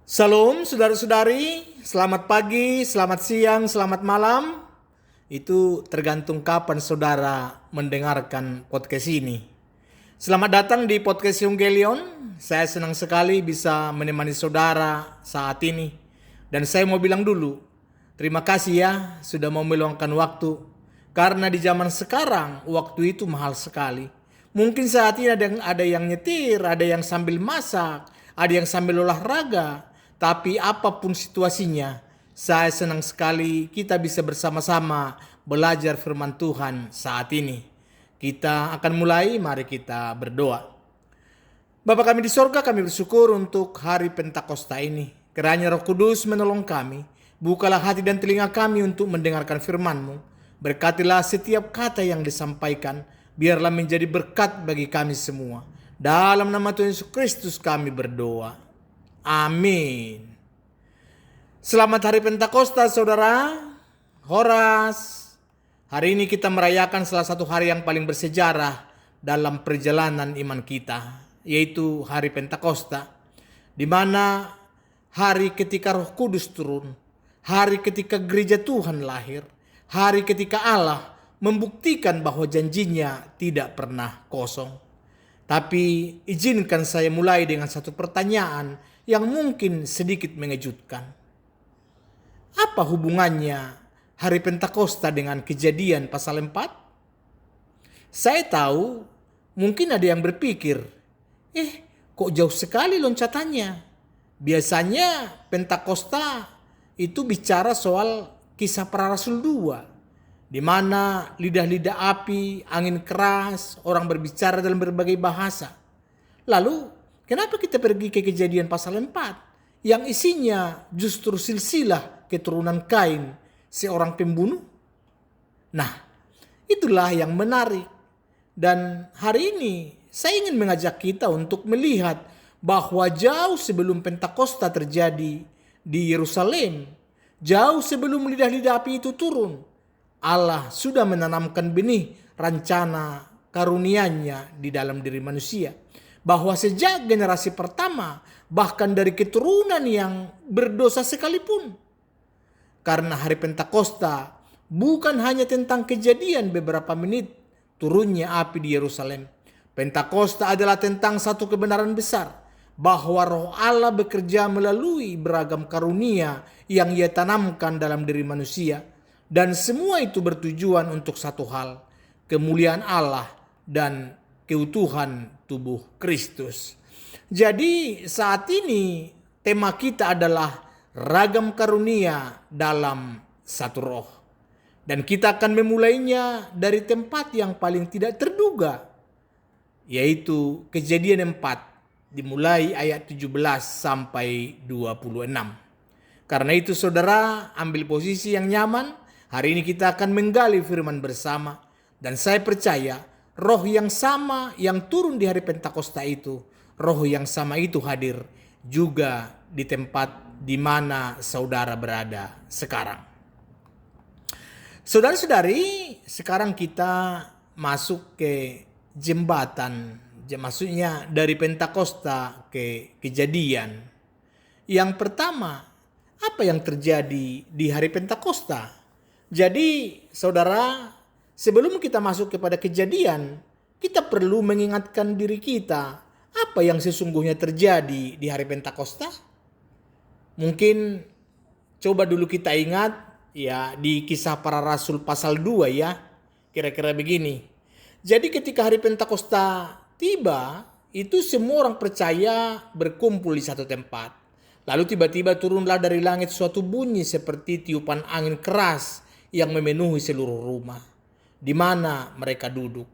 Salam saudara-saudari, selamat pagi, selamat siang, selamat malam. Itu tergantung kapan saudara mendengarkan podcast ini. Selamat datang di podcast Evangelion. Saya senang sekali bisa menemani saudara saat ini. Dan saya mau bilang dulu, terima kasih ya sudah mau meluangkan waktu. Karena di zaman sekarang waktu itu mahal sekali. Mungkin saat ini ada yang nyetir, ada yang sambil masak, ada yang sambil olahraga. Tapi apapun situasinya, saya senang sekali kita bisa bersama-sama belajar firman Tuhan saat ini. Kita akan mulai, mari kita berdoa. Bapa kami di sorga, kami bersyukur untuk hari Pentakosta ini. Kiranya Roh Kudus menolong kami. Bukalah hati dan telinga kami untuk mendengarkan firman-Mu. Berkatilah setiap kata yang disampaikan. Biarlah menjadi berkat bagi kami semua. Dalam nama Tuhan Yesus Kristus kami berdoa. Amin. Selamat hari Pentakosta saudara. Horas. Hari ini kita merayakan salah satu hari yang paling bersejarah dalam perjalanan iman kita, yaitu hari Pentakosta, di mana hari ketika Roh Kudus turun, hari ketika gereja Tuhan lahir, hari ketika Allah membuktikan bahwa janjinya tidak pernah kosong. Tapi izinkan saya mulai dengan satu pertanyaan yang mungkin sedikit mengejutkan. Apa hubungannya hari Pentakosta dengan Kejadian pasal 4? Saya tahu mungkin ada yang berpikir, kok jauh sekali loncatannya? Biasanya Pentakosta itu bicara soal Kisah Para Rasul 2, di mana lidah-lidah api, angin keras, orang berbicara dalam berbagai bahasa. Lalu kenapa kita pergi ke Kejadian pasal 4 yang isinya justru silsilah keturunan Kain, seorang pembunuh? Nah, itulah yang menarik. Dan hari ini saya ingin mengajak kita untuk melihat bahwa jauh sebelum Pentakosta terjadi di Yerusalem, jauh sebelum lidah-lidah api itu turun, Allah sudah menanamkan benih rencana karunia-Nya di dalam diri manusia. Bahwa sejak generasi pertama, bahkan dari keturunan yang berdosa sekalipun. Karena hari Pentakosta bukan hanya tentang kejadian beberapa menit turunnya api di Yerusalem. Pentakosta adalah tentang satu kebenaran besar, bahwa Roh Allah bekerja melalui beragam karunia yang Ia tanamkan dalam diri manusia. Dan semua itu bertujuan untuk satu hal, kemuliaan Allah dan keutuhan tubuh Kristus. Jadi saat ini tema kita adalah ragam karunia dalam satu roh. Dan kita akan memulainya dari tempat yang paling tidak terduga, yaitu Kejadian 4, dimulai ayat 17 sampai 26. Karena itu saudara, ambil posisi yang nyaman. Hari ini kita akan menggali firman bersama. Dan saya percaya roh yang sama yang turun di hari Pentakosta itu, roh yang sama itu hadir juga di tempat di mana saudara berada sekarang. Saudara-saudari, sekarang kita masuk ke jembatan, maksudnya dari Pentakosta ke Kejadian. Yang pertama, apa yang terjadi di hari Pentakosta? Jadi saudara, sebelum kita masuk kepada Kejadian, kita perlu mengingatkan diri kita apa yang sesungguhnya terjadi di hari Pentakosta. Mungkin coba dulu kita ingat ya di Kisah Para Rasul pasal 2 ya. Kira-kira begini. Jadi ketika hari Pentakosta tiba, itu semua orang percaya berkumpul di satu tempat. Lalu tiba-tiba turunlah dari langit suatu bunyi seperti tiupan angin keras yang memenuhi seluruh rumah di mana mereka duduk.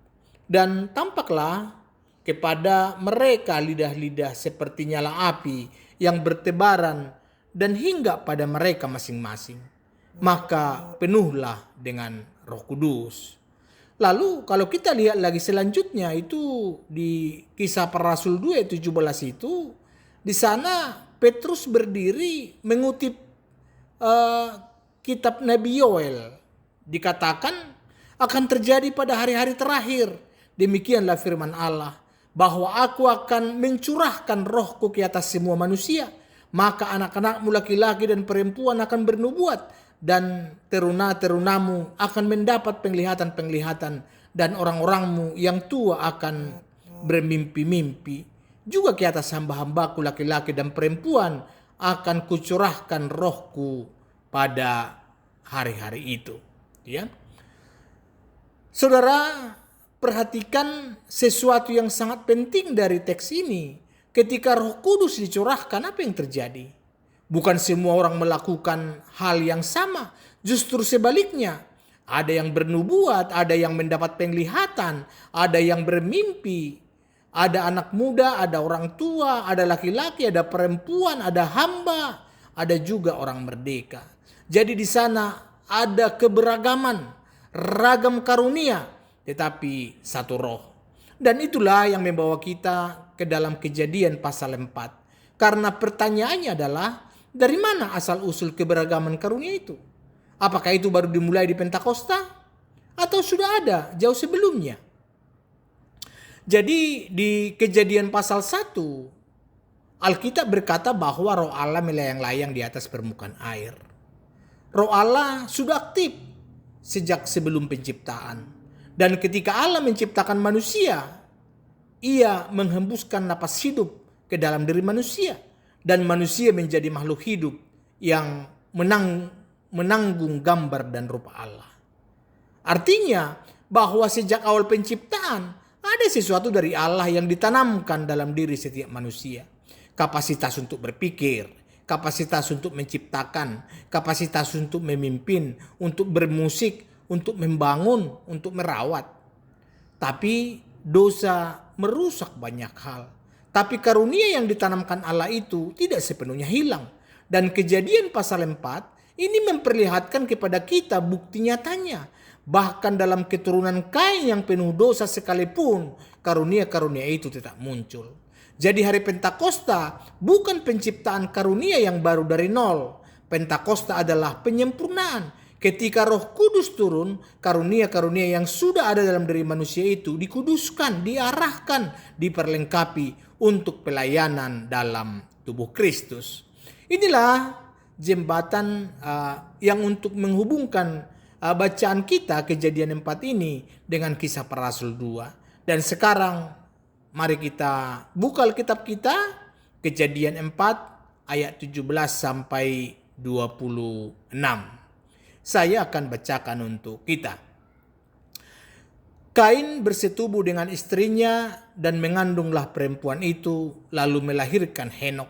Dan tampaklah kepada mereka lidah-lidah seperti nyala api yang bertebaran dan hingga pada mereka masing-masing. Maka penuhlah dengan Roh Kudus. Lalu kalau kita lihat lagi selanjutnya itu di Kisah Para Rasul 2 ayat 17 itu, di sana Petrus berdiri mengutip kitab Nabi Yoel. Dikatakan akan terjadi pada hari-hari terakhir. Demikianlah firman Allah, bahwa aku akan mencurahkan rohku ke atas semua manusia. maka anak-anakmu laki-laki dan perempuan akan bernubuat, dan teruna-terunamu akan mendapat penglihatan-penglihatan, dan orang-orangmu yang tua akan bermimpi-mimpi. Juga ke atas hamba-hambaku laki-laki dan perempuan akan kucurahkan rohku pada hari-hari itu. Ya. Saudara, perhatikan sesuatu yang sangat penting dari teks ini. Ketika Roh Kudus dicurahkan, apa yang terjadi? Bukan semua orang melakukan hal yang sama. Justru sebaliknya. Ada yang bernubuat, ada yang mendapat penglihatan, ada yang bermimpi. Ada anak muda, ada orang tua, ada laki-laki, ada perempuan, ada hamba, ada juga orang merdeka. Jadi di sana ada keberagaman, ragam karunia, tetapi satu roh. Dan itulah yang membawa kita ke dalam Kejadian pasal 4. Karena pertanyaannya adalah, dari mana asal-usul keberagaman karunia itu? Apakah itu baru dimulai di Pentakosta? Atau sudah ada jauh sebelumnya? Jadi di Kejadian pasal 1, Alkitab berkata bahwa Roh Allah melayang-layang di atas permukaan air. Roh Allah sudah aktif sejak sebelum penciptaan. Dan ketika Allah menciptakan manusia, Ia menghembuskan napas hidup ke dalam diri manusia. Dan manusia menjadi makhluk hidup yang menanggung gambar dan rupa Allah. Artinya bahwa sejak awal penciptaan, ada sesuatu dari Allah yang ditanamkan dalam diri setiap manusia. Kapasitas untuk berpikir, kapasitas untuk menciptakan, kapasitas untuk memimpin, untuk bermusik, untuk membangun, untuk merawat. Tapi dosa merusak banyak hal. Tapi karunia yang ditanamkan Allah itu tidak sepenuhnya hilang. Dan Kejadian pasal 4 ini memperlihatkan kepada kita bukti nyatanya. Bahkan dalam keturunan Kain yang penuh dosa sekalipun, karunia-karunia itu tetap muncul. Jadi hari Pentakosta bukan penciptaan karunia yang baru dari nol. Pentakosta adalah penyempurnaan. Ketika Roh Kudus turun, karunia-karunia yang sudah ada dalam diri manusia itu dikuduskan, diarahkan, diperlengkapi untuk pelayanan dalam tubuh Kristus. Inilah jembatan yang untuk menghubungkan bacaan kita Kejadian 4 ini dengan Kisah Para Rasul 2. Dan sekarang mari kita buka Alkitab kita, Kejadian 4 ayat 17 sampai 26. Saya akan bacakan untuk kita. Kain bersetubuh dengan istrinya dan mengandunglah perempuan itu, lalu melahirkan Henok.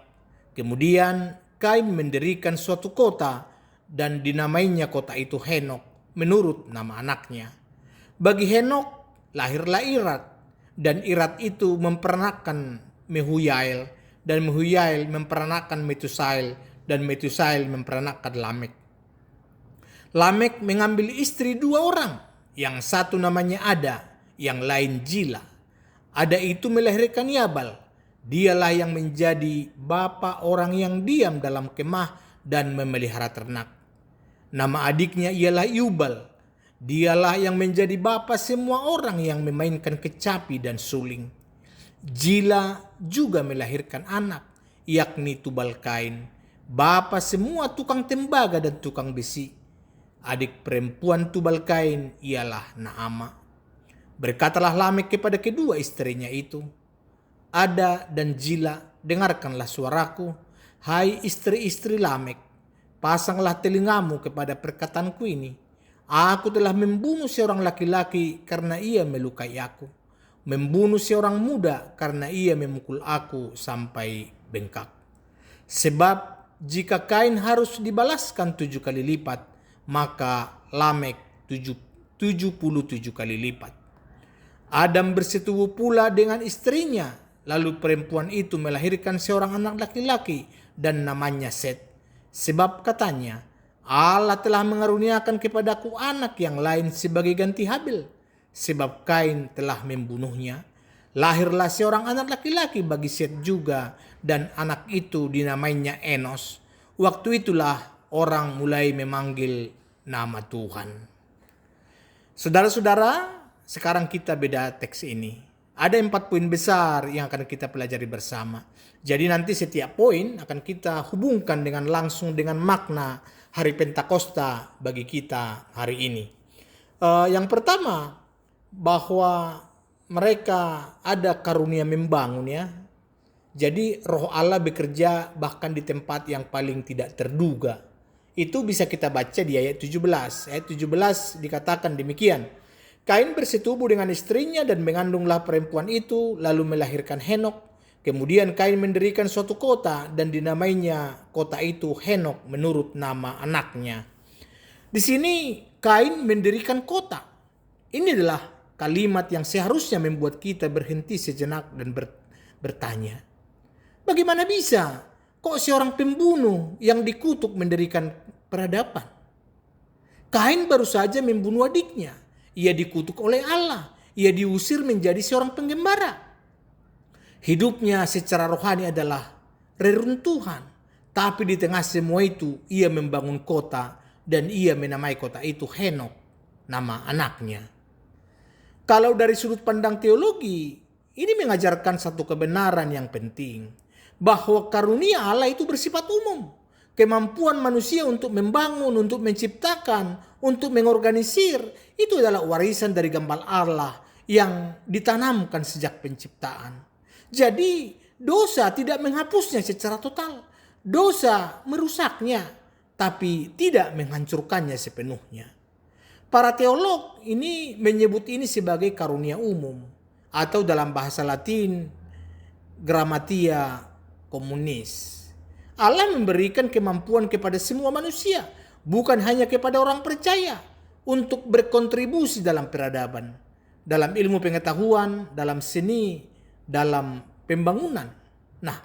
Kemudian Kain mendirikan suatu kota dan dinamainya kota itu Henok menurut nama anaknya. Bagi Henok lahirlah Irad, dan Irad itu memperanakan Mehujael, dan Mehujael memperanakan Metusael, dan Metusael memperanakan Lamek. Lamek mengambil istri 2 orang, yang satu namanya Ada, yang lain Jila. Ada itu melahirkan Yabal. Dialah yang menjadi bapa orang yang diam dalam kemah dan memelihara ternak. Nama adiknya ialah Yubal. Dialah yang menjadi bapa semua orang yang memainkan kecapi dan suling. Jila juga melahirkan anak, yakni Tubal-Kain, bapa semua tukang tembaga dan tukang besi. Adik perempuan Tubal-Kain ialah Naama. Berkatalah Lamek kepada kedua istrinya itu, Ada dan Jila, dengarkanlah suaraku, hai istri-istri Lamek, pasanglah telingamu kepada perkataanku ini. Aku telah membunuh seorang laki-laki karena ia melukai aku, membunuh seorang muda karena ia memukul aku sampai bengkak. Sebab jika Kain harus dibalaskan 7 kali lipat, maka Lamek 77 kali lipat. Adam bersetubuh pula dengan istrinya, lalu perempuan itu melahirkan seorang anak laki-laki dan namanya Set. Sebab katanya, Allah telah mengaruniakan kepadaku anak yang lain sebagai ganti Habil, sebab Kain telah membunuhnya. Lahirlah seorang anak laki-laki bagi Set juga, dan anak itu dinamainya Enos. Waktu itulah orang mulai memanggil nama Tuhan. Saudara-saudara, sekarang kita beda teks ini. Ada 4 poin besar yang akan kita pelajari bersama. Jadi nanti setiap poin akan kita hubungkan langsung dengan makna hari Pentakosta bagi kita hari ini. Yang pertama, bahwa mereka ada karunia membangun ya. Jadi Roh Allah bekerja bahkan di tempat yang paling tidak terduga. Itu bisa kita baca di ayat 17. Ayat 17 dikatakan demikian. Kain bersetubuh dengan istrinya dan mengandunglah perempuan itu, lalu melahirkan Henok. Kemudian Kain mendirikan suatu kota dan dinamainya kota itu Henok menurut nama anaknya. Di sini Kain mendirikan kota. Ini adalah kalimat yang seharusnya membuat kita berhenti sejenak dan bertanya. Bagaimana bisa kok seorang pembunuh yang dikutuk mendirikan peradaban? Kain baru saja membunuh adiknya. Ia dikutuk oleh Allah. Ia diusir menjadi seorang penggembara. Hidupnya secara rohani adalah reruntuhan. Tapi di tengah semua itu ia membangun kota dan ia menamai kota itu Henok, nama anaknya. Kalau dari sudut pandang teologi, ini mengajarkan satu kebenaran yang penting. Bahwa karunia Allah itu bersifat umum. Kemampuan manusia untuk membangun, untuk menciptakan, untuk mengorganisir, itu adalah warisan dari gembala Allah yang ditanamkan sejak penciptaan. Jadi dosa tidak menghapusnya secara total. Dosa merusaknya, tapi tidak menghancurkannya sepenuhnya. Para teolog ini menyebut ini sebagai karunia umum. Atau dalam bahasa Latin, gramatia communis. Allah memberikan kemampuan kepada semua manusia, bukan hanya kepada orang percaya, untuk berkontribusi dalam peradaban, dalam ilmu pengetahuan, dalam seni, dalam pembangunan. Nah,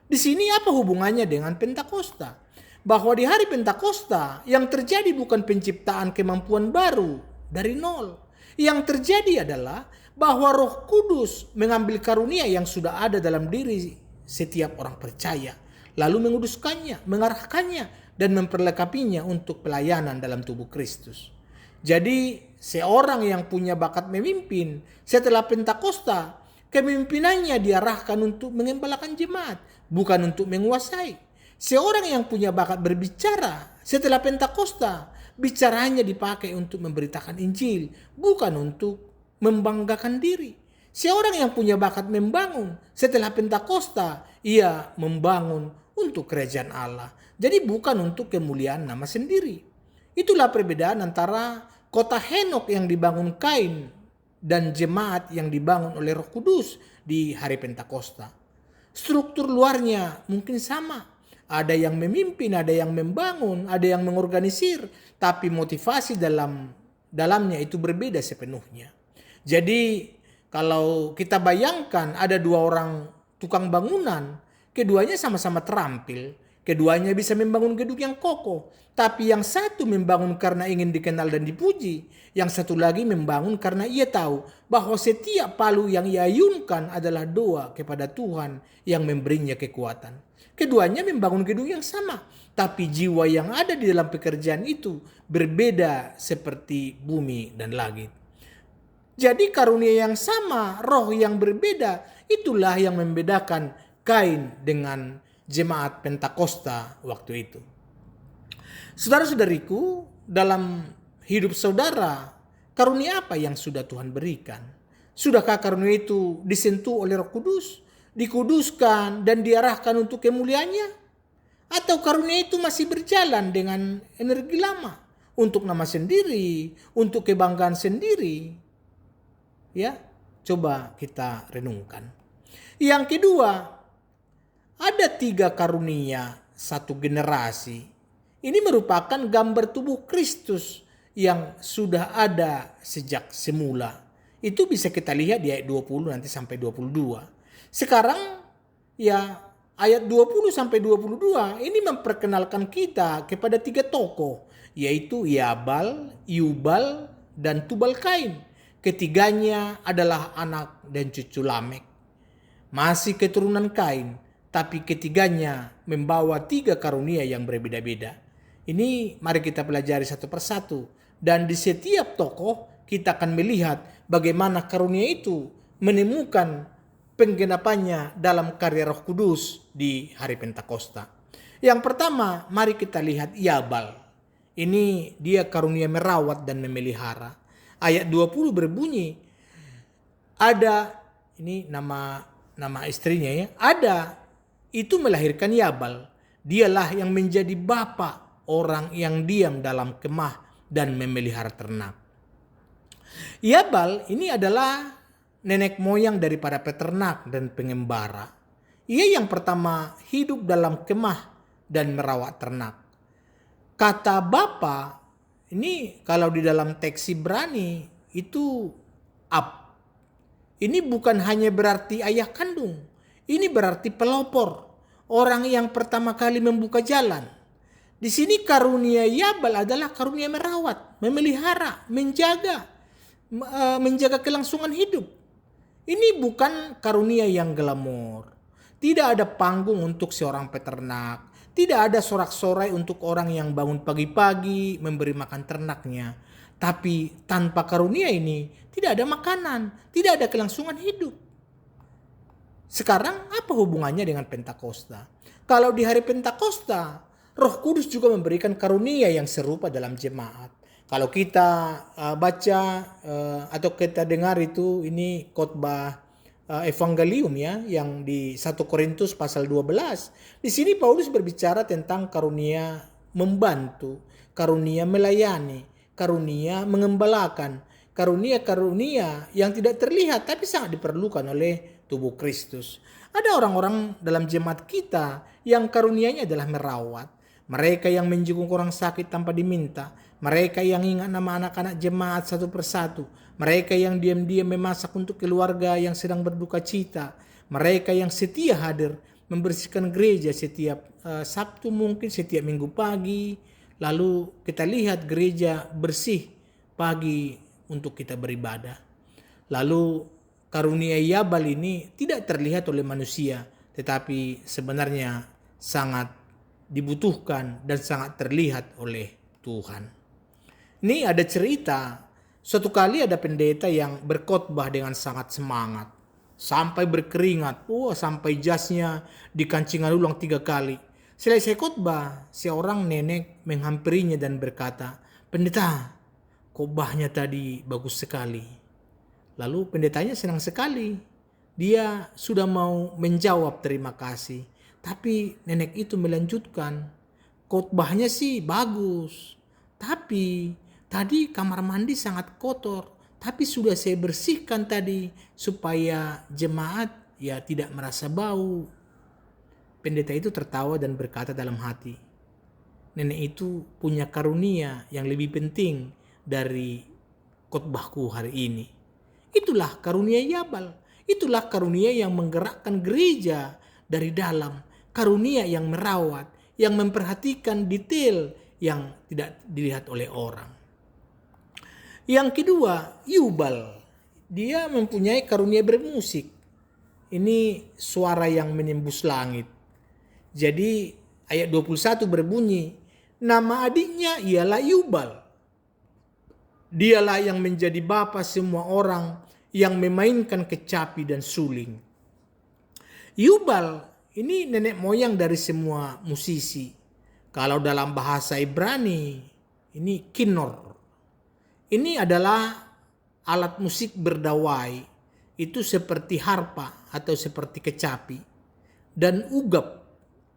di sini apa hubungannya dengan Pentakosta? Bahwa di hari Pentakosta yang terjadi bukan penciptaan kemampuan baru dari nol. Yang terjadi adalah bahwa Roh Kudus mengambil karunia yang sudah ada dalam diri setiap orang percaya, lalu menguduskannya, mengarahkannya, dan memperlengkapinya untuk pelayanan dalam tubuh Kristus. Jadi seorang yang punya bakat memimpin setelah Pentakosta, kepemimpinannya diarahkan untuk mengembalakan jemaat, bukan untuk menguasai. Seorang yang punya bakat berbicara setelah Pentakosta, bicaranya dipakai untuk memberitakan Injil, bukan untuk membanggakan diri. Seorang yang punya bakat membangun setelah Pentakosta, ia membangun untuk kerajaan Allah. Jadi bukan untuk kemuliaan nama sendiri. Itulah perbedaan antara kota Henok yang dibangun Kain dan jemaat yang dibangun oleh Roh Kudus di hari Pentakosta. Struktur luarnya mungkin sama. Ada yang memimpin, ada yang membangun, ada yang mengorganisir, tapi motivasi dalamnya itu berbeda sepenuhnya. Jadi kalau kita bayangkan ada 2 orang tukang bangunan, keduanya sama-sama terampil, keduanya bisa membangun gedung yang kokoh, tapi yang satu membangun karena ingin dikenal dan dipuji, yang satu lagi membangun karena ia tahu bahwa setiap palu yang ia ayunkan adalah doa kepada Tuhan yang memberinya kekuatan. Keduanya membangun gedung yang sama, tapi jiwa yang ada di dalam pekerjaan itu berbeda seperti bumi dan langit. Jadi karunia yang sama, roh yang berbeda, itulah yang membedakan Kain dengan jemaat Pentakosta waktu itu. Saudara-saudariku, dalam hidup saudara, karunia apa yang sudah Tuhan berikan? Sudahkah karunia itu disentuh oleh Roh Kudus, dikuduskan dan diarahkan untuk kemuliaannya? Atau karunia itu masih berjalan dengan energi lama untuk nama sendiri, untuk kebanggaan sendiri? Ya, coba kita renungkan. Yang kedua, ada 3 karunia satu generasi. Ini merupakan gambar tubuh Kristus yang sudah ada sejak semula. Itu bisa kita lihat di ayat 20 nanti sampai 22. Sekarang ya ayat 20 sampai 22 ini memperkenalkan kita kepada 3 tokoh, yaitu Yabal, Yubal, dan Tubal Kain. Ketiganya adalah anak dan cucu Lamek. Masih keturunan Kain, tapi ketiganya membawa 3 karunia yang berbeda-beda. Ini mari kita pelajari satu persatu. Dan di setiap tokoh kita akan melihat bagaimana karunia itu menemukan penggenapannya dalam karya Roh Kudus di hari Pentakosta. Yang pertama, mari kita lihat Yabal. Ini dia karunia merawat dan memelihara. Ayat 20 berbunyi, ada, ini nama istrinya ya, ada itu melahirkan Yabal. Dialah yang menjadi bapa orang yang diam dalam kemah dan memelihara ternak. Yabal ini adalah nenek moyang daripada peternak dan pengembara. Ia yang pertama hidup dalam kemah dan merawat ternak. Kata bapa ini kalau di dalam teks Ibrani itu ab. Ini bukan hanya berarti ayah kandung. Ini berarti pelopor. Orang yang pertama kali membuka jalan. Di sini karunia Yabal adalah karunia merawat, memelihara, menjaga kelangsungan hidup. Ini bukan karunia yang glamor. Tidak ada panggung untuk seorang peternak. Tidak ada sorak-sorai untuk orang yang bangun pagi-pagi memberi makan ternaknya. Tapi tanpa karunia ini tidak ada makanan, tidak ada kelangsungan hidup. Sekarang apa hubungannya dengan Pentakosta? Kalau di hari Pentakosta, Roh Kudus juga memberikan karunia yang serupa dalam jemaat. Kalau kita baca atau kita dengar itu, ini khotbah evangelium ya, yang di 1 Korintus pasal 12. Di sini Paulus berbicara tentang karunia membantu, karunia melayani, karunia mengembalakan, karunia-karunia yang tidak terlihat tapi sangat diperlukan oleh tubuh Kristus. Ada orang-orang dalam jemaat kita yang karunianya adalah merawat. Mereka yang menjenguk orang sakit tanpa diminta. Mereka yang ingat nama anak-anak jemaat satu persatu. Mereka yang diam-diam memasak untuk keluarga yang sedang berduka cita. Mereka yang setia hadir membersihkan gereja setiap Sabtu, mungkin setiap Minggu pagi. Lalu kita lihat gereja bersih pagi untuk kita beribadah. Lalu karunia Yabal ini tidak terlihat oleh manusia, tetapi sebenarnya sangat dibutuhkan dan sangat terlihat oleh Tuhan. Ini ada cerita, suatu kali ada pendeta yang berkhotbah dengan sangat semangat, sampai berkeringat, sampai jasnya dikancingan ulang 3 kali. Selesai khotbah, seorang nenek menghampirinya dan berkata, "Pendeta, khotbahnya tadi bagus sekali." Lalu pendetanya senang sekali. Dia sudah mau menjawab terima kasih. Tapi nenek itu melanjutkan, "Khotbahnya sih bagus. Tapi tadi kamar mandi sangat kotor. Tapi sudah saya bersihkan tadi supaya jemaat ya tidak merasa bau." Pendeta itu tertawa dan berkata dalam hati, "Nenek itu punya karunia yang lebih penting dari khotbahku hari ini." Itulah karunia Yabal. Itulah karunia yang menggerakkan gereja dari dalam. Karunia yang merawat, yang memperhatikan detail yang tidak dilihat oleh orang. Yang kedua, Yubal. Dia mempunyai karunia bermusik. Ini suara yang menembus langit. Jadi ayat 21 berbunyi, nama adiknya ialah Yubal. Dialah yang menjadi bapa semua orang yang memainkan kecapi dan suling. Yubal ini nenek moyang dari semua musisi. Kalau dalam bahasa Ibrani, ini kinor. Ini adalah alat musik berdawai. Itu seperti harpa atau seperti kecapi. Dan ugap,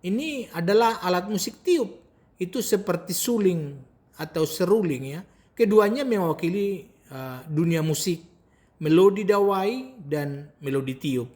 ini adalah alat musik tiup. Itu seperti suling atau seruling ya. Keduanya mewakili dunia musik. Melodi dawai dan melodi tiup.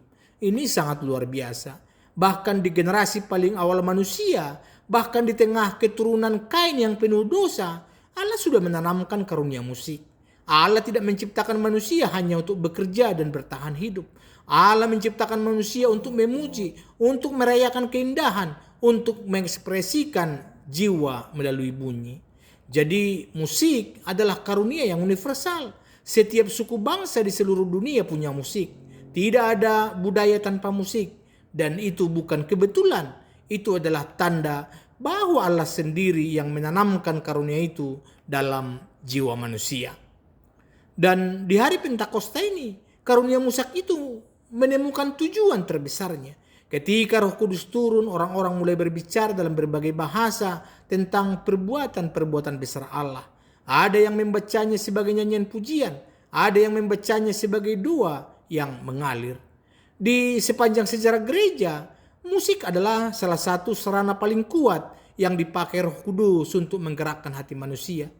Ini sangat luar biasa. Bahkan di generasi paling awal manusia, bahkan di tengah keturunan Kain yang penuh dosa, Allah sudah menanamkan karunia musik. Allah tidak menciptakan manusia hanya untuk bekerja dan bertahan hidup. Allah menciptakan manusia untuk memuji, untuk merayakan keindahan, untuk mengekspresikan jiwa melalui bunyi. Jadi musik adalah karunia yang universal. Setiap suku bangsa di seluruh dunia punya musik. Tidak ada budaya tanpa musik. Dan itu bukan kebetulan. Itu adalah tanda bahwa Allah sendiri yang menanamkan karunia itu dalam jiwa manusia. Dan di hari Pentakosta ini, karunia musik itu menemukan tujuan terbesarnya. Ketika Roh Kudus turun, orang-orang mulai berbicara dalam berbagai bahasa tentang perbuatan-perbuatan besar Allah. Ada yang membacanya sebagai nyanyian pujian, ada yang membacanya sebagai doa yang mengalir. Di sepanjang sejarah gereja, musik adalah salah satu sarana paling kuat yang dipakai Roh Kudus untuk menggerakkan hati manusia.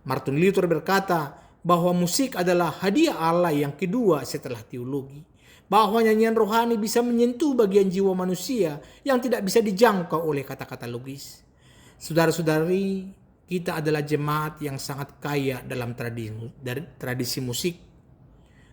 Martin Luther berkata bahwa musik adalah hadiah Allah yang kedua setelah teologi. Bahwa nyanyian rohani bisa menyentuh bagian jiwa manusia yang tidak bisa dijangkau oleh kata-kata logis. Saudara-saudari, kita adalah jemaat yang sangat kaya dalam tradisi musik.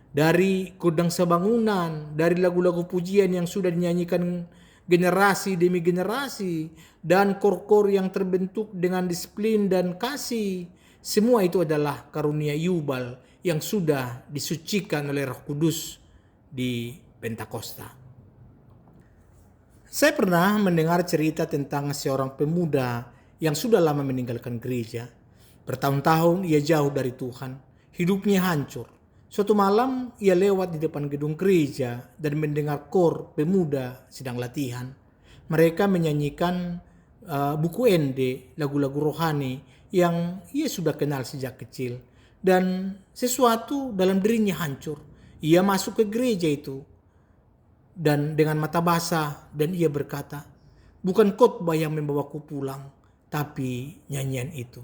Dari kudang sebangunan, dari lagu-lagu pujian yang sudah dinyanyikan generasi demi generasi, dan kor-kor yang terbentuk dengan disiplin dan kasih. Semua itu adalah karunia Yubal yang sudah disucikan oleh Roh Kudus di Pentakosta. Saya pernah mendengar cerita tentang seorang pemuda yang sudah lama meninggalkan gereja. Bertahun-tahun ia jauh dari Tuhan, hidupnya hancur. Suatu malam ia lewat di depan gedung gereja dan mendengar kor pemuda sedang latihan. Mereka menyanyikan buku ende, lagu-lagu rohani yang ia sudah kenal sejak kecil. Dan sesuatu dalam dirinya hancur. Ia masuk ke gereja itu dan dengan mata basah, dan ia berkata, bukan khotbah yang membawaku pulang, tapi nyanyian itu.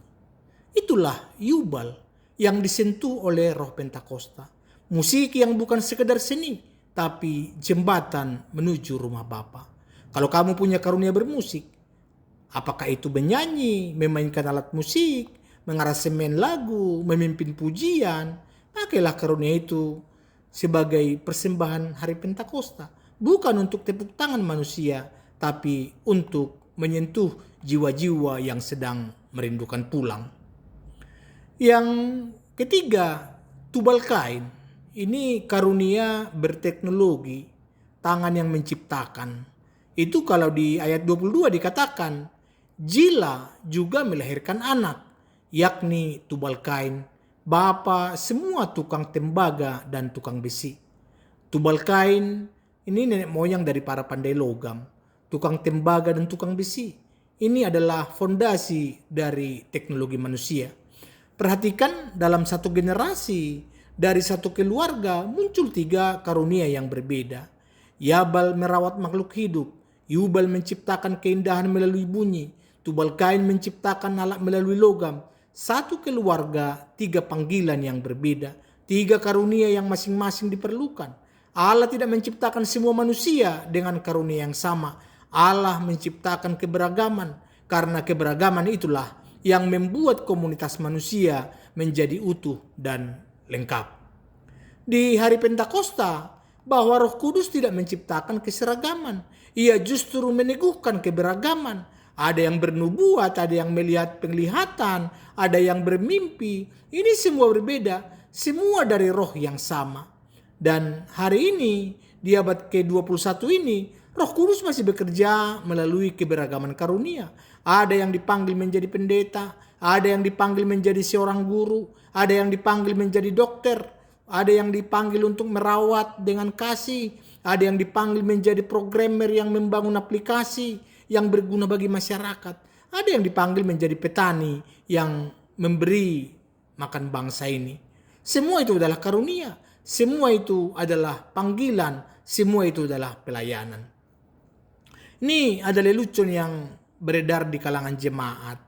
Itulah Yubal yang disentuh oleh Roh Pentakosta. Musik yang bukan sekedar seni, tapi jembatan menuju rumah Bapa. Kalau kamu punya karunia bermusik, apakah itu menyanyi, memainkan alat musik, mengaransemen lagu, memimpin pujian, pakailah karunia itu sebagai persembahan hari Pentakosta. Bukan untuk tepuk tangan manusia, tapi untuk menyentuh jiwa-jiwa yang sedang merindukan pulang. Yang ketiga, tubal kain. Ini karunia berteknologi, tangan yang menciptakan. Itu kalau di ayat 22 dikatakan, Jila juga melahirkan anak, yakni tubal kain, bapa semua tukang tembaga dan tukang besi. Tubal kain ini nenek moyang dari para pandai logam, tukang tembaga dan tukang besi. Ini adalah fondasi dari teknologi manusia. Perhatikan, dalam satu generasi, dari satu keluarga muncul 3 karunia yang berbeda. Yabal merawat makhluk hidup, Yubal menciptakan keindahan melalui bunyi, tubal kain menciptakan alat melalui logam. Satu keluarga, 3 panggilan yang berbeda, 3 karunia yang masing-masing diperlukan. Allah tidak menciptakan semua manusia dengan karunia yang sama. Allah menciptakan keberagaman, karena keberagaman itulah yang membuat komunitas manusia menjadi utuh dan lengkap. Di hari Pentakosta, bahwa Roh Kudus tidak menciptakan keseragaman. Ia justru meneguhkan keberagaman. Ada yang bernubuat, ada yang melihat penglihatan, ada yang bermimpi. Ini semua berbeda, semua dari roh yang sama. Dan hari ini, di abad ke-21 ini, Roh Kudus masih bekerja melalui keberagaman karunia. Ada yang dipanggil menjadi pendeta, ada yang dipanggil menjadi seorang guru, ada yang dipanggil menjadi dokter, ada yang dipanggil untuk merawat dengan kasih, ada yang dipanggil menjadi programmer yang membangun aplikasi yang berguna bagi masyarakat. Ada yang dipanggil menjadi petani yang memberi makan bangsa ini. Semua itu adalah karunia. Semua itu adalah panggilan. Semua itu adalah pelayanan. Ini ada lelucon yang beredar di kalangan jemaat.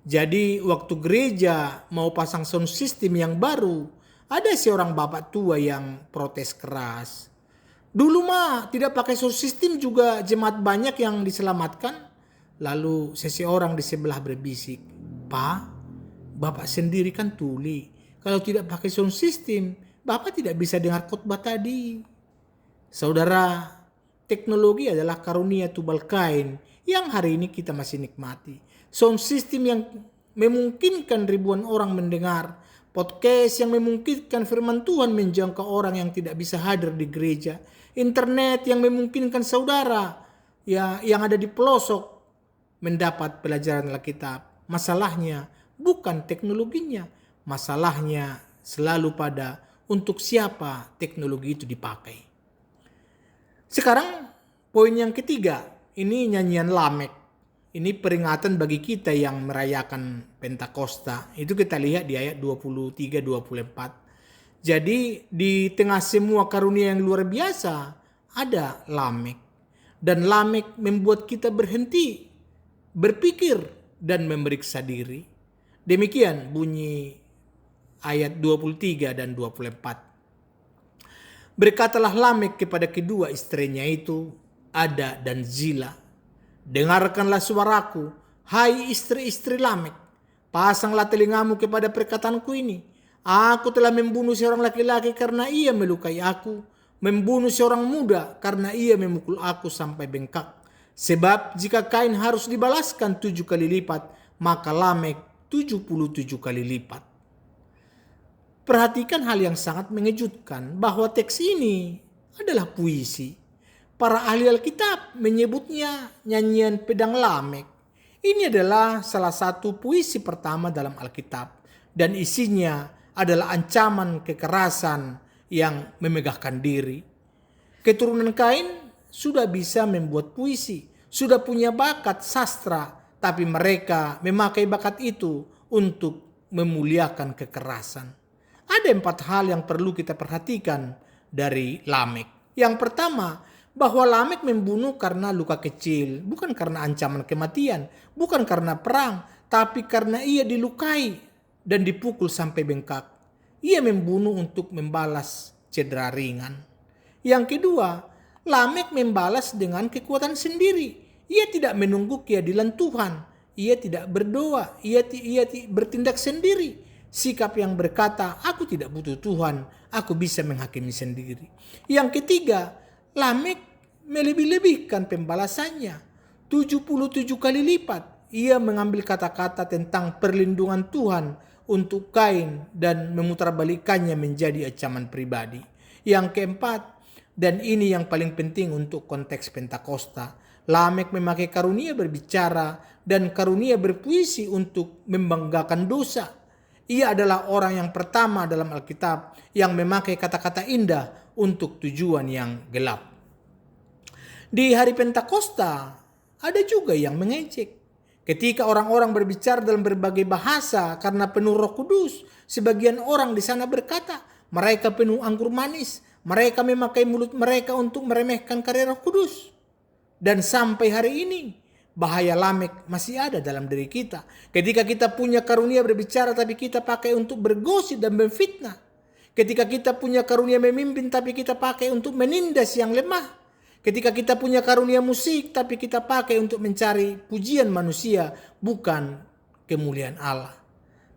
Jadi waktu gereja mau pasang sound system yang baru, ada seorang bapak tua yang protes keras. Dulu mah tidak pakai sound system juga jemaat banyak yang diselamatkan. Lalu seseorang di sebelah berbisik, Pak, Bapak sendiri kan tuli. Kalau tidak pakai sound system, Bapak tidak bisa dengar khotbah tadi. Saudara, teknologi adalah karunia tubal kain yang hari ini kita masih nikmati. Sound system yang memungkinkan ribuan orang mendengar. Podcast yang memungkinkan firman Tuhan menjangkau orang yang tidak bisa hadir di gereja. Internet yang memungkinkan saudara yang ada di pelosok mendapat pelajaran Alkitab. Masalahnya bukan teknologinya. Masalahnya selalu pada untuk siapa teknologi itu dipakai. Sekarang poin yang ketiga, ini nyanyian Lamek. Ini peringatan bagi kita yang merayakan Pentakosta. Itu kita lihat di ayat 23-24. Jadi di tengah semua karunia yang luar biasa ada Lamek. Dan Lamek membuat kita berhenti, berpikir dan memeriksa diri. Demikian bunyi ayat 23 dan 24. Berkatalah Lamek kepada kedua istrinya itu, Ada dan Zila. Dengarkanlah suaraku, hai istri-istri Lamek. Pasanglah telingamu kepada perkataanku ini. Aku telah membunuh seorang laki-laki karena ia melukai aku. Membunuh seorang muda karena ia memukul aku sampai bengkak. Sebab jika Kain harus dibalaskan 7 kali lipat, maka Lamek 77 kali lipat. Perhatikan hal yang sangat mengejutkan bahwa teks ini adalah puisi. Para ahli Alkitab menyebutnya nyanyian pedang Lamek. Ini adalah salah satu puisi pertama dalam Alkitab dan isinya adalah ancaman kekerasan yang memegahkan diri. Keturunan Kain sudah bisa membuat puisi, sudah punya bakat sastra, tapi mereka memakai bakat itu untuk memuliakan kekerasan. Ada 4 hal yang perlu kita perhatikan dari Lamek. Yang pertama, bahwa Lamek membunuh karena luka kecil, bukan karena ancaman kematian, bukan karena perang, tapi karena ia dilukai dan dipukul sampai bengkak. Ia membunuh untuk membalas cedera ringan. Yang kedua, Lamek membalas dengan kekuatan sendiri. Ia tidak menunggu keadilan Tuhan. Ia tidak berdoa, ia bertindak sendiri. Sikap yang berkata, aku tidak butuh Tuhan, aku bisa menghakimi sendiri. Yang ketiga, Lamek melebih-lebihkan pembalasannya. 77 kali lipat. Ia mengambil kata-kata tentang perlindungan Tuhan untuk Kain dan memutarbalikkannya menjadi ancaman pribadi. Yang keempat, dan ini yang paling penting untuk konteks Pentakosta, Lamek memakai karunia berbicara dan karunia berpuisi untuk membanggakan dosa. Ia adalah orang yang pertama dalam Alkitab yang memakai kata-kata indah untuk tujuan yang gelap. Di hari Pentakosta ada juga yang mengejek. Ketika orang-orang berbicara dalam berbagai bahasa karena penuh Roh Kudus, sebagian orang di sana berkata, mereka penuh anggur manis. Mereka memakai mulut mereka untuk meremehkan karya Roh Kudus. Dan sampai hari ini, bahaya Lamek masih ada dalam diri kita. Ketika kita punya karunia berbicara tapi kita pakai untuk bergosip dan memfitnah. Ketika kita punya karunia memimpin tapi kita pakai untuk menindas yang lemah. Ketika kita punya karunia musik tapi kita pakai untuk mencari pujian manusia, bukan kemuliaan Allah.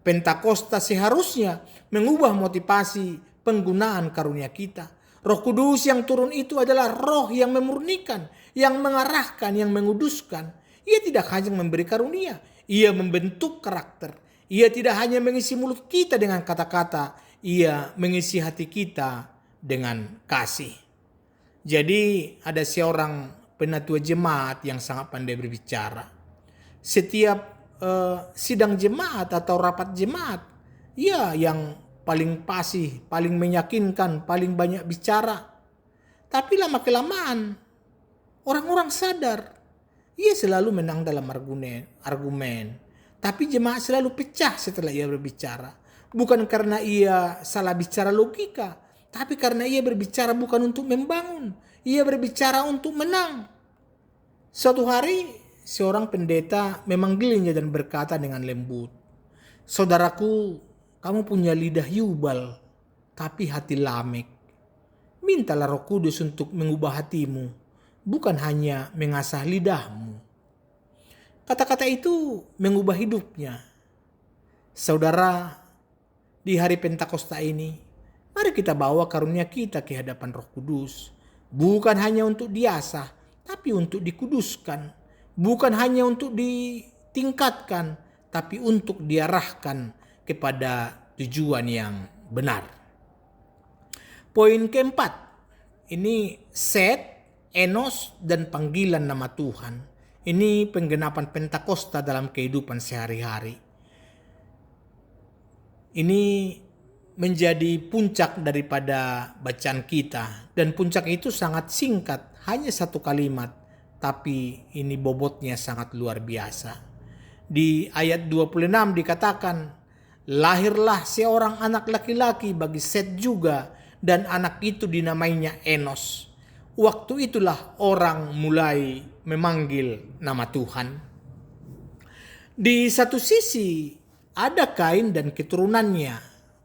Pentakosta seharusnya mengubah motivasi penggunaan karunia kita. Roh Kudus yang turun itu adalah roh yang memurnikan, yang mengarahkan, yang menguduskan. Ia tidak hanya memberi karunia, ia membentuk karakter. Ia tidak hanya mengisi mulut kita dengan kata-kata, ia mengisi hati kita dengan kasih. Jadi ada seorang penatua jemaat yang sangat pandai berbicara. Setiap sidang jemaat atau rapat jemaat, ia yang paling fasih, paling meyakinkan, paling banyak bicara. Tapi lama-kelamaan orang-orang sadar ia selalu menang dalam argumen. Tapi jemaat selalu pecah setelah ia berbicara. Bukan karena ia salah bicara logika, tapi karena ia berbicara bukan untuk membangun. Ia berbicara untuk menang. Suatu hari seorang pendeta memanggilnya dan berkata dengan lembut, saudaraku, kamu punya lidah Yubal, tapi hati Lamek. Mintalah Roh Kudus untuk mengubah hatimu, bukan hanya mengasah lidahmu. Kata-kata itu mengubah hidupnya. Saudara, di hari Pentakosta ini, mari kita bawa karunia kita ke hadapan Roh Kudus. Bukan hanya untuk diasah, tapi untuk dikuduskan. Bukan hanya untuk ditingkatkan, tapi untuk diarahkan kepada tujuan yang benar. Poin keempat, ini Set, Enos, dan panggilan nama Tuhan. Ini penggenapan Pentakosta dalam kehidupan sehari-hari. Ini menjadi puncak daripada bacaan kita. Dan puncak itu sangat singkat, hanya satu kalimat. Tapi ini bobotnya sangat luar biasa. Di ayat 26 dikatakan, lahirlah seorang anak laki-laki bagi Set juga, dan anak itu dinamainya Enos. Waktu itulah orang mulai memanggil nama Tuhan. Di satu sisi ada Kain dan keturunannya,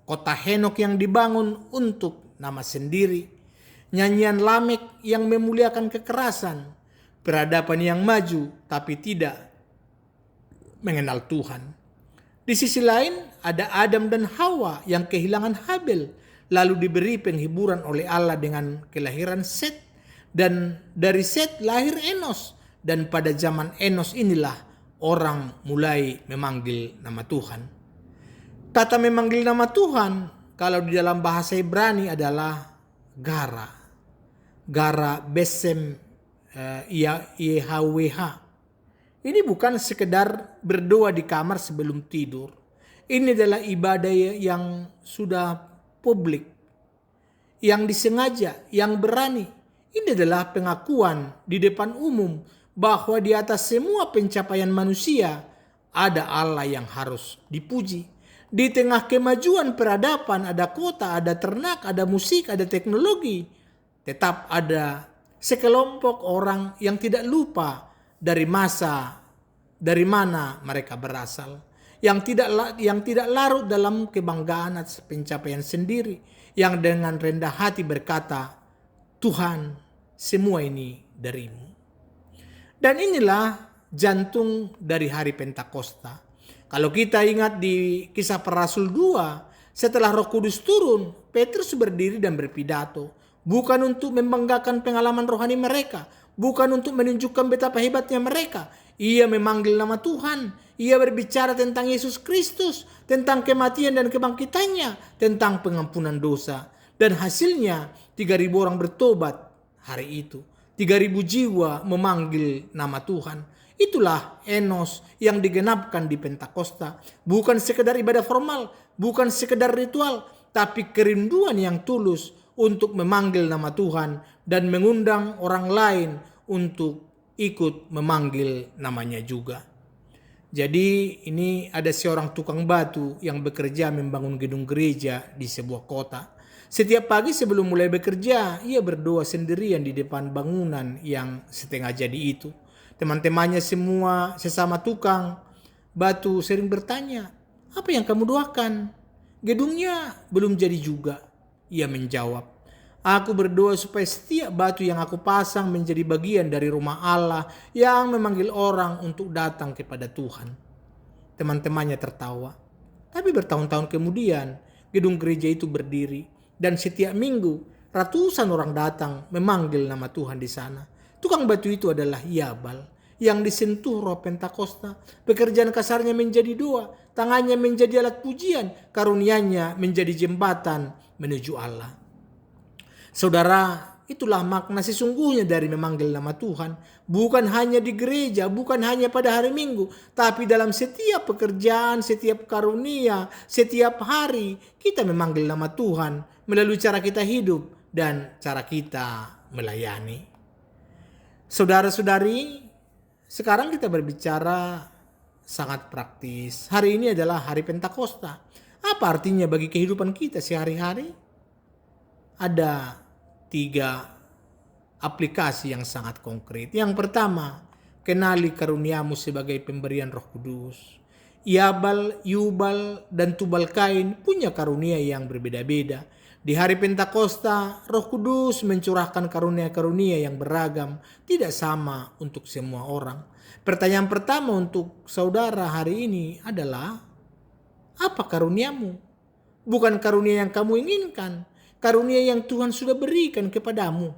kota Henok yang dibangun untuk nama sendiri, nyanyian Lamek yang memuliakan kekerasan, peradaban yang maju tapi tidak mengenal Tuhan. Di sisi lain ada Adam dan Hawa yang kehilangan Habel, lalu diberi penghiburan oleh Allah dengan kelahiran Set, dan dari Set lahir Enos, dan pada zaman Enos inilah orang mulai memanggil nama Tuhan. Kata memanggil nama Tuhan kalau di dalam bahasa Ibrani adalah gara. Gara besem YHWH. Ini bukan sekedar berdoa di kamar sebelum tidur. Ini adalah ibadah yang sudah publik, yang disengaja, yang berani. Ini adalah pengakuan di depan umum bahwa di atas semua pencapaian manusia ada Allah yang harus dipuji. Di tengah kemajuan peradaban, ada kota, ada ternak, ada musik, ada teknologi, tetap ada sekelompok orang yang tidak lupa dari mana mereka berasal, yang tidak larut dalam kebanggaan atas pencapaian sendiri, yang dengan rendah hati berkata, Tuhan, semua ini darimu. Dan inilah jantung dari hari Pentakosta. Kalau kita ingat di Kisah Para Rasul 2, setelah Roh Kudus turun, Petrus berdiri dan berpidato, bukan untuk membanggakan pengalaman rohani mereka, bukan untuk menunjukkan betapa hebatnya mereka. Ia memanggil nama Tuhan. Ia berbicara tentang Yesus Kristus, tentang kematian dan kebangkitannya, tentang pengampunan dosa. Dan hasilnya 3.000 orang bertobat hari itu. 3.000 jiwa memanggil nama Tuhan. Itulah Enos yang digenapkan di Pentakosta. Bukan sekedar ibadah formal, bukan sekedar ritual, tapi kerinduan yang tulus untuk memanggil nama Tuhan dan mengundang orang lain untuk ikut memanggil namanya juga. Jadi ini ada seorang tukang batu yang bekerja membangun gedung gereja di sebuah kota. Setiap pagi sebelum mulai bekerja, ia berdoa sendirian di depan bangunan yang setengah jadi itu. Teman-temannya semua sesama tukang batu sering bertanya, apa yang kamu doakan? Gedungnya belum jadi juga. Ia menjawab, aku berdoa supaya setiap batu yang aku pasang menjadi bagian dari rumah Allah yang memanggil orang untuk datang kepada Tuhan. Teman-temannya tertawa. Tapi bertahun-tahun kemudian, gedung gereja itu berdiri. Dan setiap minggu, ratusan orang datang memanggil nama Tuhan di sana. Tukang batu itu adalah Yabal, yang disentuh roh Pentakosta. Pekerjaan kasarnya menjadi doa, tangannya menjadi alat pujian, karunianya menjadi jembatan menuju Allah. Saudara, itulah makna sesungguhnya dari memanggil nama Tuhan. Bukan hanya di gereja, bukan hanya pada hari Minggu, tapi dalam setiap pekerjaan, setiap karunia, setiap hari kita memanggil nama Tuhan melalui cara kita hidup dan cara kita melayani. Saudara-saudari, sekarang kita berbicara sangat praktis. Hari ini adalah hari Pentakosta. Apa artinya bagi kehidupan kita sehari-hari? Ada 3 aplikasi yang sangat konkret. Yang pertama, kenali karuniamu sebagai pemberian Roh Kudus. Yabal, Yubal, dan Tubal Kain punya karunia yang berbeda-beda. Di hari Pentakosta, Roh Kudus mencurahkan karunia-karunia yang beragam, tidak sama untuk semua orang. Pertanyaan pertama untuk saudara hari ini adalah, apa karuniamu? Bukan karunia yang kamu inginkan, karunia yang Tuhan sudah berikan kepadamu.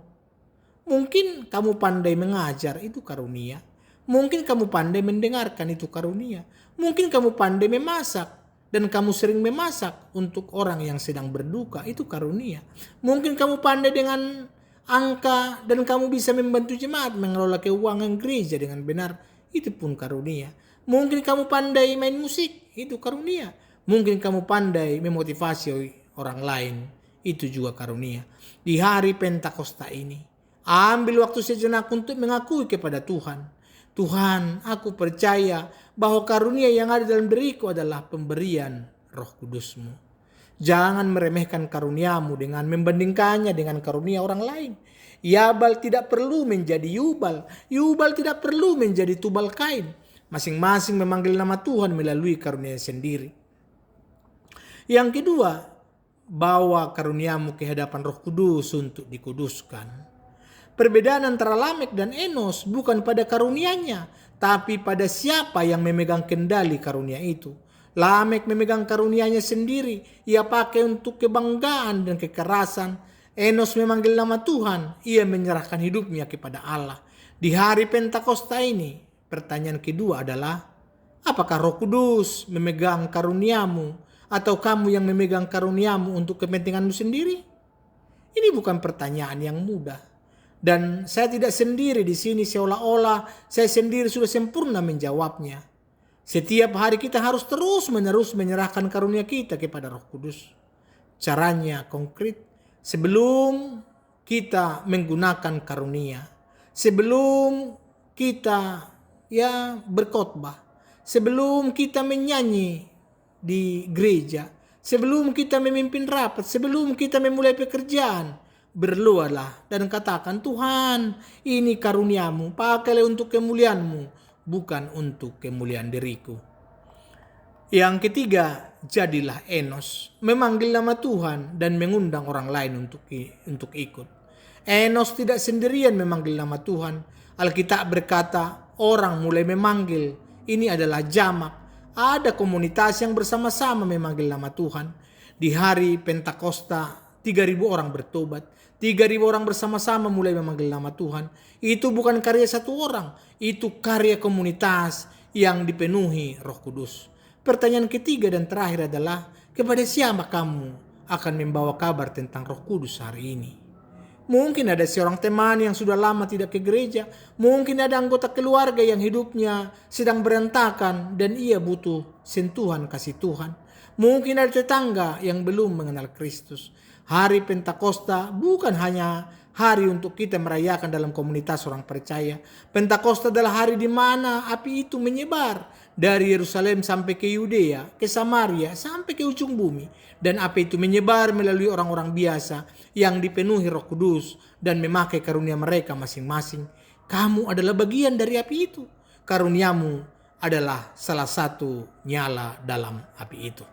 Mungkin kamu pandai mengajar, itu karunia. Mungkin kamu pandai mendengarkan, itu karunia. Mungkin kamu pandai memasak, dan kamu sering memasak untuk orang yang sedang berduka, itu karunia. Mungkin kamu pandai dengan angka, dan kamu bisa membantu jemaat mengelola keuangan gereja dengan benar, itu pun karunia. Mungkin kamu pandai main musik, itu karunia. Mungkin kamu pandai memotivasi orang lain, itu juga karunia. Di hari Pentakosta ini, ambil waktu sejenak untuk mengakui kepada Tuhan, Tuhan, aku percaya bahwa karunia yang ada dalam diriku adalah pemberian Roh Kudus-Mu. Jangan meremehkan karuniamu dengan membandingkannya dengan karunia orang lain. Yabal tidak perlu menjadi Yubal. Yubal tidak perlu menjadi Tubal Kain. Masing-masing memanggil nama Tuhan melalui karunia sendiri. Yang kedua, bawa karuniamu ke hadapan Roh Kudus untuk dikuduskan. Perbedaan antara Lamek dan Enos bukan pada karunianya, tapi pada siapa yang memegang kendali karunia itu. Lamek memegang karunianya sendiri, ia pakai untuk kebanggaan dan kekerasan. Enos memanggil nama Tuhan, ia menyerahkan hidupnya kepada Allah. Di hari Pentakosta ini, pertanyaan kedua adalah, apakah Roh Kudus memegang karuniamu atau kamu yang memegang karuniamu untuk kepentinganmu sendiri? Ini bukan pertanyaan yang mudah. Dan saya tidak sendiri di sini seolah-olah saya sendiri sudah sempurna menjawabnya. Setiap hari kita harus terus-menerus menyerahkan karunia kita kepada Roh Kudus. Caranya konkret, sebelum kita menggunakan karunia, sebelum kita berkhotbah, sebelum kita menyanyi di gereja, sebelum kita memimpin rapat, sebelum kita memulai pekerjaan, berdoalah dan katakan, Tuhan, ini karuniamu, pakailah untuk kemuliaan-Mu, bukan untuk kemuliaan diriku. Yang ketiga, jadilah Enos, memanggil nama Tuhan dan mengundang orang lain untuk ikut. Enos tidak sendirian memanggil nama Tuhan. Alkitab berkata, orang mulai memanggil, ini adalah jamak. Ada komunitas yang bersama-sama memanggil nama Tuhan. Di hari Pentakosta, 3.000 orang bertobat. 3.000 orang bersama-sama mulai memanggil nama Tuhan. Itu bukan karya satu orang, itu karya komunitas yang dipenuhi Roh Kudus. Pertanyaan ketiga dan terakhir adalah, kepada siapa kamu akan membawa kabar tentang Roh Kudus hari ini? Mungkin ada seorang teman yang sudah lama tidak ke gereja, mungkin ada anggota keluarga yang hidupnya sedang berantakan dan ia butuh sentuhan kasih Tuhan. Mungkin ada tetangga yang belum mengenal Kristus. Hari Pentakosta bukan hanya hari untuk kita merayakan dalam komunitas orang percaya. Pentakosta adalah hari di mana api itu menyebar dari Yerusalem sampai ke Yudea, ke Samaria, sampai ke ujung bumi. Dan api itu menyebar melalui orang-orang biasa yang dipenuhi Roh Kudus dan memakai karunia mereka masing-masing. Kamu adalah bagian dari api itu. Karuniamu adalah salah satu nyala dalam api itu.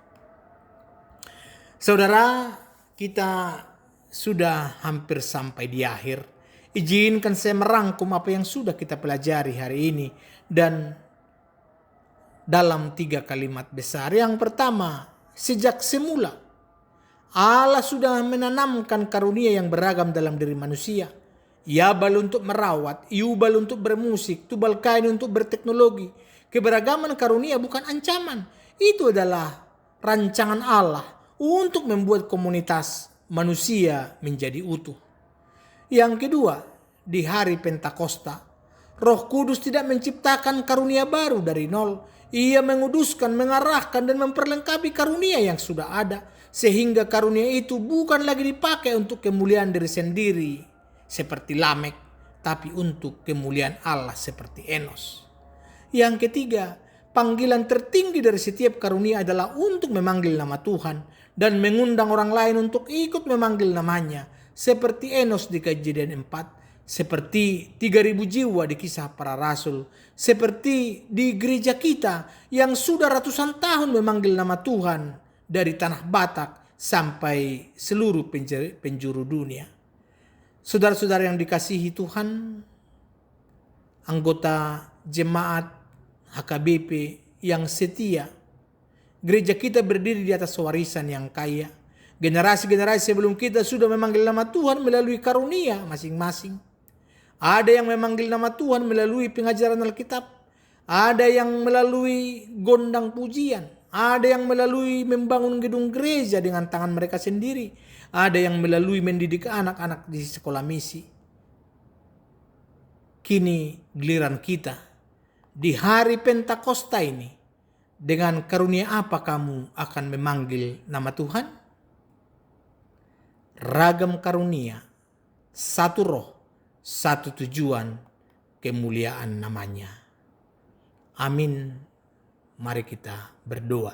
Saudara, kita sudah hampir sampai di akhir. Izinkan saya merangkum apa yang sudah kita pelajari hari ini dan dalam 3 kalimat besar. Yang pertama, sejak semula Allah sudah menanamkan karunia yang beragam dalam diri manusia. Yabal untuk merawat, Yubal untuk bermusik, Tubal Kain untuk berteknologi. Keberagaman karunia bukan ancaman. Itu adalah rancangan Allah untuk membuat komunitas manusia menjadi utuh. Yang kedua, di hari Pentakosta, Roh Kudus tidak menciptakan karunia baru dari nol. Ia menguduskan, mengarahkan dan memperlengkapi karunia yang sudah ada, sehingga karunia itu bukan lagi dipakai untuk kemuliaan diri sendiri seperti Lamek, tapi untuk kemuliaan Allah seperti Enos. Yang ketiga, panggilan tertinggi dari setiap karunia adalah untuk memanggil nama Tuhan dan mengundang orang lain untuk ikut memanggil namanya, seperti Enos di Kejadian 4, seperti 3.000 jiwa di Kisah Para Rasul, seperti di gereja kita yang sudah ratusan tahun memanggil nama Tuhan dari tanah Batak sampai seluruh penjuru dunia. Saudara-saudara yang dikasihi Tuhan, anggota jemaat HKBP yang setia, gereja kita berdiri di atas warisan yang kaya. Generasi-generasi sebelum kita sudah memanggil nama Tuhan melalui karunia masing-masing. Ada yang memanggil nama Tuhan melalui pengajaran Alkitab. Ada yang melalui gondang pujian. Ada yang melalui membangun gedung gereja dengan tangan mereka sendiri. Ada yang melalui mendidik anak-anak di sekolah misi. Kini giliran kita. Di hari Pentakosta ini, dengan karunia apa kamu akan memanggil nama Tuhan? ragam karunia, satu roh, satu tujuan, kemuliaan namanya. Amin. Mari kita berdoa.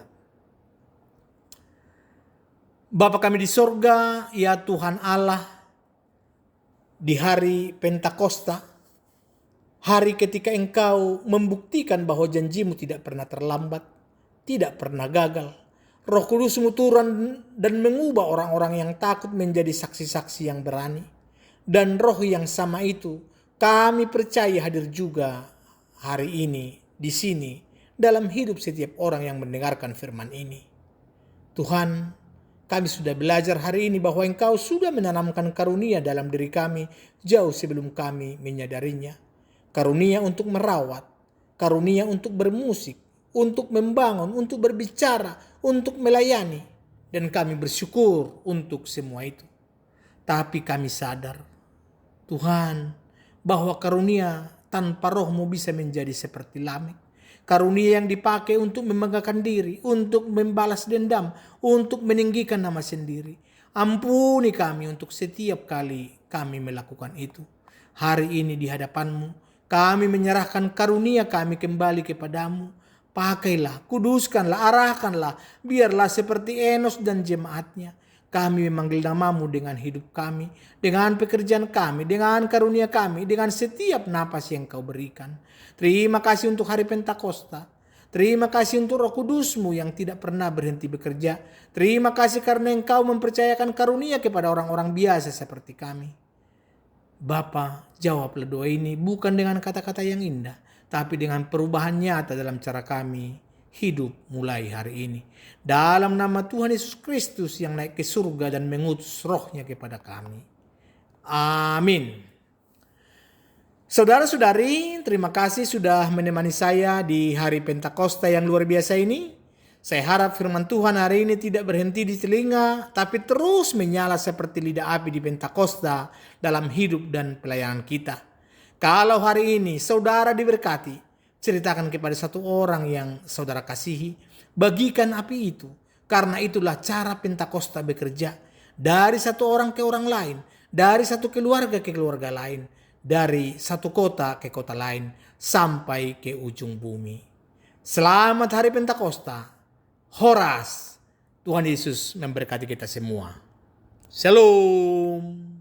Bapa kami di sorga, ya Tuhan Allah, di hari Pentakosta, hari ketika Engkau membuktikan bahwa janjimu tidak pernah terlambat, tidak pernah gagal. Roh Kudus-Mu turun dan mengubah orang-orang yang takut menjadi saksi-saksi yang berani. Dan roh yang sama itu kami percaya hadir juga hari ini di sini dalam hidup setiap orang yang mendengarkan firman ini. Tuhan, kami sudah belajar hari ini bahwa Engkau sudah menanamkan karunia dalam diri kami jauh sebelum kami menyadarinya. Karunia untuk merawat, karunia untuk bermusik, untuk membangun, untuk berbicara, untuk melayani. Dan kami bersyukur untuk semua itu. Tapi kami sadar, Tuhan, bahwa karunia tanpa roh-Mu bisa menjadi seperti Lamek. Karunia yang dipakai untuk membanggakan diri, untuk membalas dendam, untuk meninggikan nama sendiri. Ampuni kami untuk setiap kali kami melakukan itu. Hari ini di hadapan-Mu, kami menyerahkan karunia kami kembali kepadamu. Pakailah, kuduskanlah, arahkanlah, biarlah seperti Enos dan jemaatnya. Kami memanggil nama-Mu dengan hidup kami, dengan pekerjaan kami, dengan karunia kami, dengan setiap napas yang Kau berikan. Terima kasih untuk hari Pentakosta. Terima kasih untuk Roh Kudus-Mu yang tidak pernah berhenti bekerja. Terima kasih karena Engkau mempercayakan karunia kepada orang-orang biasa seperti kami. Bapa, jawablah doa ini bukan dengan kata-kata yang indah, tapi dengan perubahan nyata dalam cara kami hidup mulai hari ini. Dalam nama Tuhan Yesus Kristus yang naik ke surga dan mengutus rohnya kepada kami. Amin. Saudara-saudari, terima kasih sudah menemani saya di hari Pentakosta yang luar biasa ini. Saya harap firman Tuhan hari ini tidak berhenti di telinga, tapi terus menyala seperti lidah api di Pentakosta dalam hidup dan pelayanan kita. Kalau hari ini saudara diberkati, ceritakan kepada satu orang yang saudara kasihi, bagikan api itu. Karena itulah cara Pentakosta bekerja. Dari satu orang ke orang lain, dari satu keluarga ke keluarga lain, dari satu kota ke kota lain, sampai ke ujung bumi. Selamat hari Pentakosta. Horas. Tuhan Yesus memberkati kita semua. Shalom.